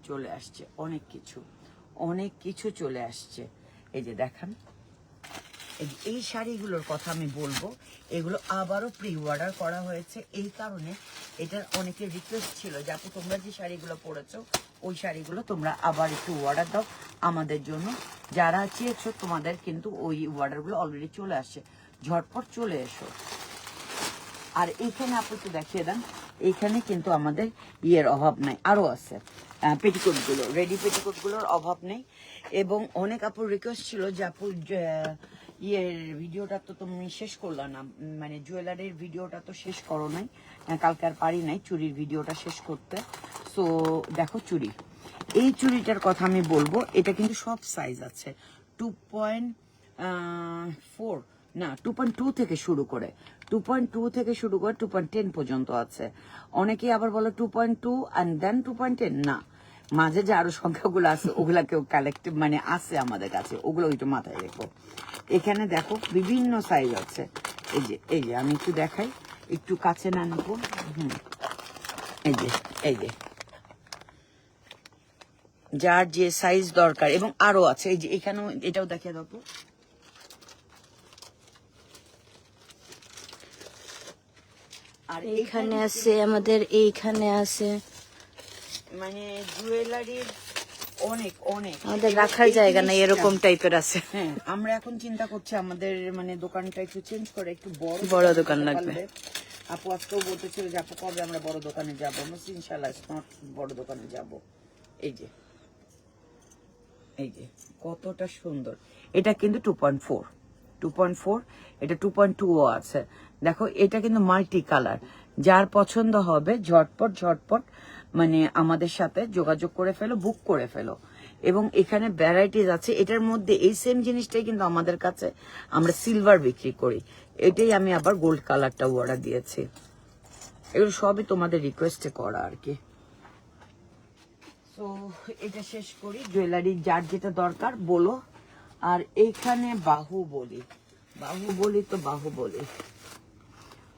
চলে আসছে অনেক কিছু চলে আসছে। এই যে দেখান, এই শাড়িগুলোর কথা আমি বলবো, এগুলো আবারও প্রি অর্ডার করা হয়েছে। এই কারণে এটার অনেকের রিকোয়েস্ট ছিল যে আপু তোমরা যে শাড়িগুলো পরেছো ওই শাড়িগুলো তোমরা আবার একটু অর্ডার দাও আমাদের জন্য। যারা চেয়েছো তোমাদের কিন্তু ওই অর্ডারগুলো অলরেডি চলে আসছে, ঝটপট চলে এসো। আর এইখানে আপু একটু দেখিয়ে দেন, এইখানে কিন্তু আমাদের ইয়ের অভাব নাই, আরও আছে পেটিকোটগুলো, রেডি পেটিকোটগুলোর অভাব নেই। এবং অনেক আপুর রিকোয়েস্ট ছিল যে আপু ইয়ের ভিডিওটা তো তুমি শেষ করলা না, মানে জুয়েলারির ভিডিওটা তো শেষ করো নাই, কালকে আর পারি নাই চুরির ভিডিওটা শেষ করতে। সো দেখো চুড়ি, এই চুড়িটার কথা আমি বলবো, এটা কিন্তু সব সাইজ আছে, 2.4 না 2.2 থেকে শুরু করে 2.10 পর্যন্ত আছে। অনেকেই আবার বলে 2.2 অ্যান্ড দেন 2.10, না, মাঝে যে আরো সংখ্যাগুলো আছে ওগুলা কেউ কালেক্টিভ মানে আছে আমাদের কাছে, ওগুলো একটু মাথায় রেখো। এখানে দেখো বিভিন্ন সাইজ আছে। এই যে আমি একটু দেখাই, একটু কাছে না নেবো, এই যে যার যে সাইজ দরকার, এবং আরো আছে। এই যে এখানেও, এটাও দেখিয়ে দেবো। আর এইখানে আছে আমাদের, এইখানে আছে, মানে জুয়েলারির অনেক অনেক আমাদের রাখার জায়গা নাই, এরকম টাইপের আছে। হ্যাঁ, আমরা এখন চিন্তা করছি আমাদের মানে দোকানটা একটু চেঞ্জ করে একটু বড় দোকান লাগবে। আপু আজকেও বলতেছিল যে আপু কবে আমরা বড় দোকানে যাবো, ইনশাল্লাহ স্মার্ট বড় দোকানে যাব। এই যে কতটা সুন্দর, এটা কিন্তু 2.4, এটা 2.2ও আছে। দেখো এটা কিন্তু মাল্টি কালার, যার পছন্দ হবে ঝটপট মানে আমাদের সাথে যোগাযোগ করে ফেলো, বুক করে ফেলো। এবং এখানে ভ্যারাইটিস আছে, এটার মধ্যে এই সেম জিনিসটাই কিন্তু আমাদের কাছে আমরা সিলভার বিক্রি করি, এটাই আমি আবার গোল্ড কালারটা অর্ডার দিয়েছি। এগুলো সবই তোমাদের রিকোয়েস্টে করা আর কি। তো এটা শেষ করি, জুয়েলারি যার যেটা দরকার বলো। আর এইখানে বাহুবলী তো বাহুবলী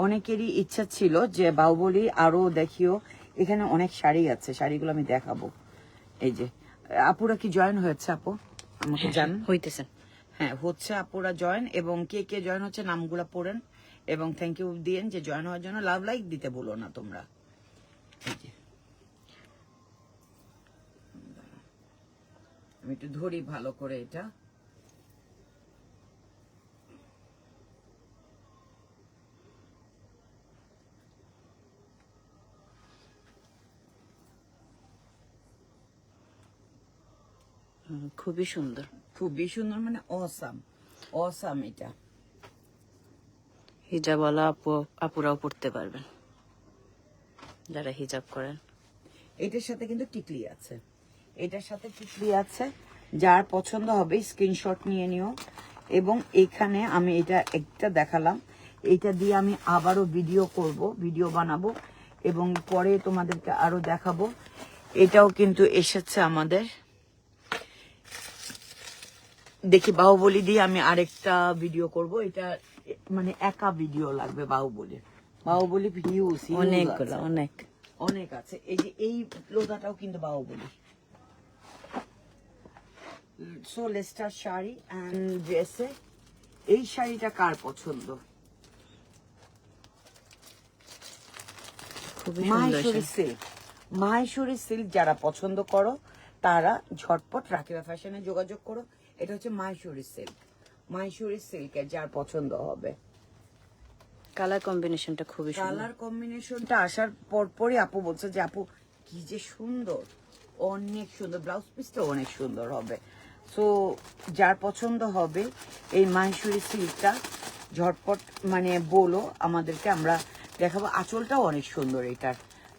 অনেকেরই ইচ্ছা ছিল যে বাহুবলী আরো দেখিও, এখানে অনেক শাড়ি আছে, শাড়িগুলো আমি দেখাবো। এই যে আপুরা কি জয়েন হয়েছে আপু আমাকে জান হইতেছেন? হ্যাঁ হচ্ছে, আপুরা জয়েন, এবং কে কে জয়েন হচ্ছে নামগুলা পড়েন এবং থ্যাংক ইউ দিয়েন যে জয়েন হওয়ার জন্য। লাভ লাইক দিতে বলো না তোমরা। এই যে আমি একটু ধরি ভালো করে, এটা খুবই সুন্দর, মানে অসাম এটা হিজাবওয়ালা আপুরাও পড়তে পারবেন যারা হিজাব করেন। এটার সাথে কিন্তু টিকলি আছে, যার পছন্দ হবে স্ক্রিনশট নিয়ে নিও। এবং এখানে আমি এটা একটা দেখালাম, এটা দিয়ে আমি আবারও ভিডিও বানাবো এবং পরে তোমাদেরকে আরো দেখাবো। এটাও কিন্তু এসেছে আমাদের, দেখি বাহুবলী দিয়ে আমি আরেকটা ভিডিও করব। এটা মানে একা ভিডিও লাগবে, বাহুবলী ভিউজ অনেকগুলো, অনেক আছে। এই যে এই লোদাটাও কিন্তু বাহুবলী। সো লেস্টার শাড়ি এন্ড ড্রেসে এই শাড়িটা কার পছন্দ? মাহেশ্বরী সিল্ক যারা পছন্দ করো তারা ঝটপট রাকিবা ফ্যাশনে যোগাযোগ করো। এটা হচ্ছে মাহেশ্বরী সিল্কের যার পছন্দ হবে। কালার কম্বিনেশনটা খুবই সুন্দর, কালার কম্বিনেশনটা আসার পরপরই আপু বলছে যে আপু কি যে সুন্দর, অনেক সুন্দর, ব্লাউজ পিসটা অনেক সুন্দর হবে। সো যার পছন্দ হবে এই মাহেশ্বরী সিল্কটা ঝটপট মানে বলো আমাদেরকে, আমরা দেখাবো। আঁচলটাও অনেক সুন্দর এটার।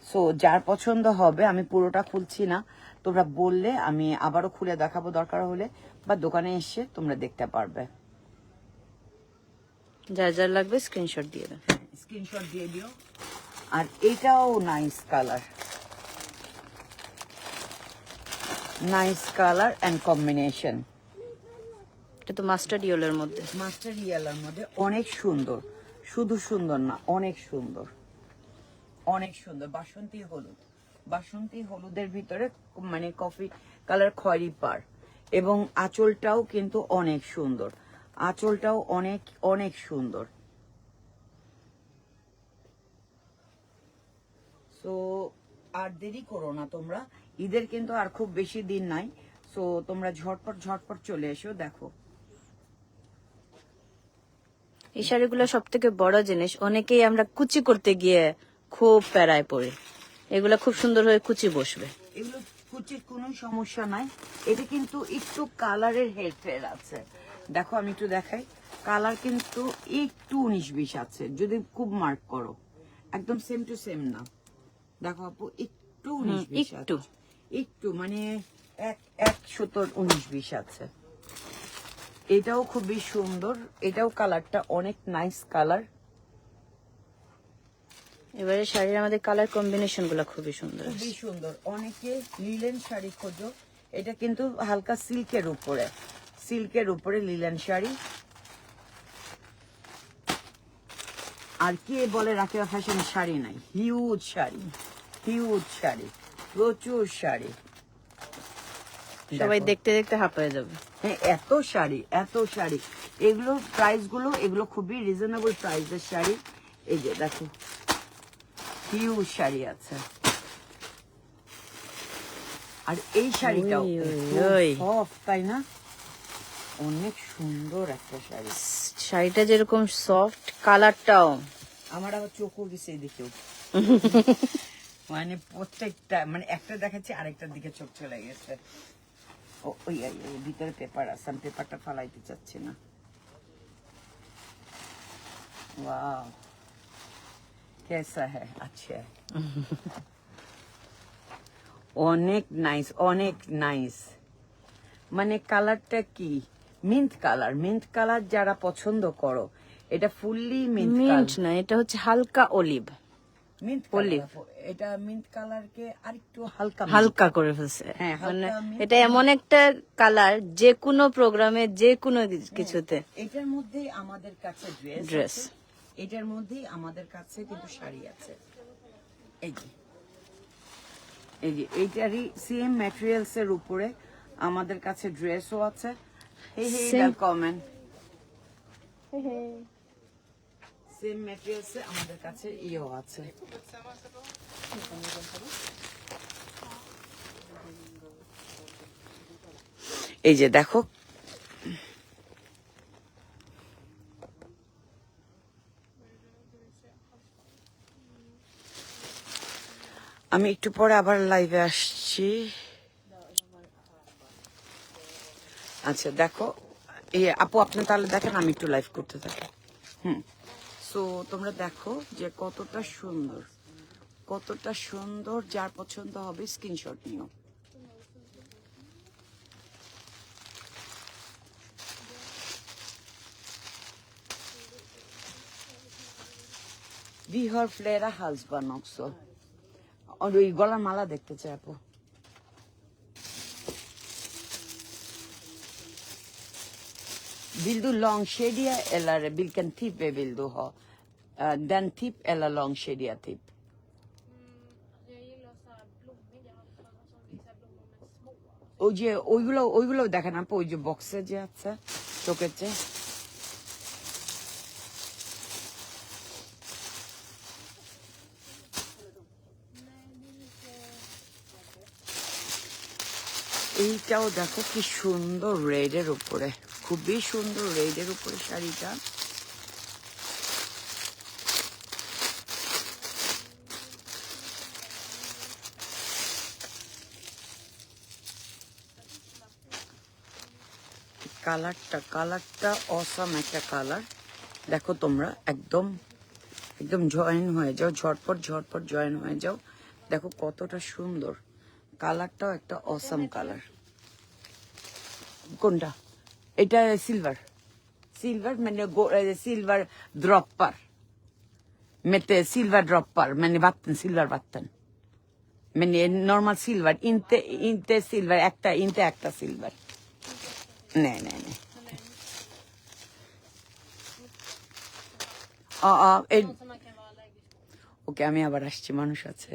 সো যার পছন্দ হবে, আমি পুরোটা খুলছি না, তোমরা বললে আমি আবারও খুলে দেখাবো দরকার হলে, বা দোকানে এসে তোমরা দেখতে পারবে। যার যার লাগবে স্ক্রিনশট দিয়ে দেন, স্ক্রিনশট দিয়ে দিও। আর এটাও নাইস কালার এন্ড কম্বিনেশন। এটা তো মাস্টার্ড ইয়েলোর মধ্যে অনেক সুন্দর, শুধু সুন্দর না, অনেক সুন্দর বাসন্তী হলুদ, বাসন্তী হলুদের ভিতরে মানে কফি কালার খয়েরি পার, এবং আঁচলটাও কিন্তু অনেক সুন্দর, আঁচলটাও অনেক অনেক সুন্দর। সো আর দেরি করো না তোমরা, ঈদের কিন্তু আর খুব বেশি দিন নাই। সো তোমরা ঝটপট ঝটপট চলে এসো। দেখো এই শাড়িগুলো সব থেকে বড় জিনিস, অনেকেই আমরা কুচি করতে গিয়ে খুব প্যারায় পড়ি, এগুলা খুব সুন্দর হয়ে কুচি বসবে। এগুলো কুচির কোনো সমস্যা নাই, এটা কিন্তু একটু কালারের হেরফের আছে। দেখো আমি একটু দেখাই, কালার কিন্তু একটু 19-20 আছে যদি খুব মার্ক করো, একদম সেম টু সেম না। দেখো আপু একটু 19-20 একটু। আছে, একটু মানে এক সুতোর 19-20 আছে। এটাও খুবই সুন্দর, এটাও কালারটা অনেক নাইস কালার। এবারে শাড়ির আমাদের কালার কম্বিনেশন গুলো খুবই সুন্দর। খুবই সুন্দর। অনেকে লিলেন শাড়ি খোঁজো, এটা কিন্তু হালকা সিল্কের উপরে, সিল্কের উপরে লিলেন শাড়ি। আর কে বলে রাকিবা ফ্যাশন শাড়ি নাই? হিউজ শাড়ি, হিউজ শাড়ি, প্রচুর শাড়ি। সবাই দেখো। দেখতে দেখতে হাঁপায়ে যাবে। হ্যাঁ, এত শাড়ি, এত শাড়ি। এগুলো প্রাইস গুলো, এগুলো খুবই রিজনেবল প্রাইসের শাড়ি। এই যে দেখো হিউজ শাড়ি আছে। আর এই শাড়িটাও ওই, ওই। সফট, তাই না? অনেক সুন্দর একটা শাড়ি। শাড়িটা যেরকম সফট, কালারটাও। আমার আবার চোখও গেছে এদিকেও। মানে প্রত্যেকটা, মানে একটা দেখাচ্ছি আরেকটার দিকে চোখ চলে গেছে। ওই ভিতরে পেপার আছে, আমি পেপারটা ফালাইতে চাচ্ছি না। ওয়াও, কেসা হ্যাঁ, আচ্ছা। অনেক নাইস, অনেক নাইস। মানে কালারটা কি মিন্ট কালার, মিন্ট কালার যারা পছন্দ করো, এটা ফুললি মিন্ট মিন্ট কালার। না, এটা হচ্ছে হালকা অলিভ, মিন্ট olive। কালার, এটা মিন্ট কালারকে আরেকটু হালকা হালকা করে ফেলছে। হ্যাঁ, মানে হালকা mint। এটা এমন একটা কালার, যে কোনো প্রোগ্রামে যে কোনো কিছুতে। এটার মধ্যেই আমাদের কাছে ড্রেস Dress। আছে, এটার মধ্যেই আমাদের কাছে কিন্তু শাড়ি আছে। এই যে, এই যে এইটারই সেম ম্যাটেরিয়ালস এর উপরে আমাদের কাছে ড্রেসও আছে। হে হে, Same- ওয়েলকাম। সেম ম্যাটেরিয়ালস এ আমাদের কাছে ইও আছে। এই যে দেখো, আমি একটু পরে আবার লাইভে আসছি। আচ্ছা দেখো, এই আপু আপনি তাহলে দেখেন, আমি একটু লাইভ করতে থাকি। সো তোমরা দেখো যে কতটা সুন্দর, কতটা সুন্দর। যার পছন্দ হবে স্ক্রিনশট নিও। Vi har flera halsband också. Och du gillar মালা দেখতে চাই আপু? Vill du långkedja eller vilken typ vill du ha? Den typ eller långkedja typ? Jag gillar så här blommig, jag har som vissa blommor med små. ওই যে ওইগুলো দেখেন আপু, ওই যে বক্সে যে আছে চোখের চেয়ে। এইটাও দেখো কি সুন্দর, রেডের উপরে, খুবই সুন্দর রেডের উপরে শাড়িটা। কালারটা অসাম একটা কালার। দেখো তোমরা একদম একদম জয়েন হয়ে যাও, ঝটপট ঝটপট জয়েন হয়ে যাও। দেখো কতটা সুন্দর কালারটাও, একটা অসাম কালার। কোনটা? এটা সিলভার, সিলভার মানে silver droppar med silver droppar, men i vatten, silvervatten. Men det är normal silver, inte silver äkta, inte äkta silver. Nej. Något som man kan vara allergisk på. ওকে, আমি আবার আসছি, মানুষ আছে।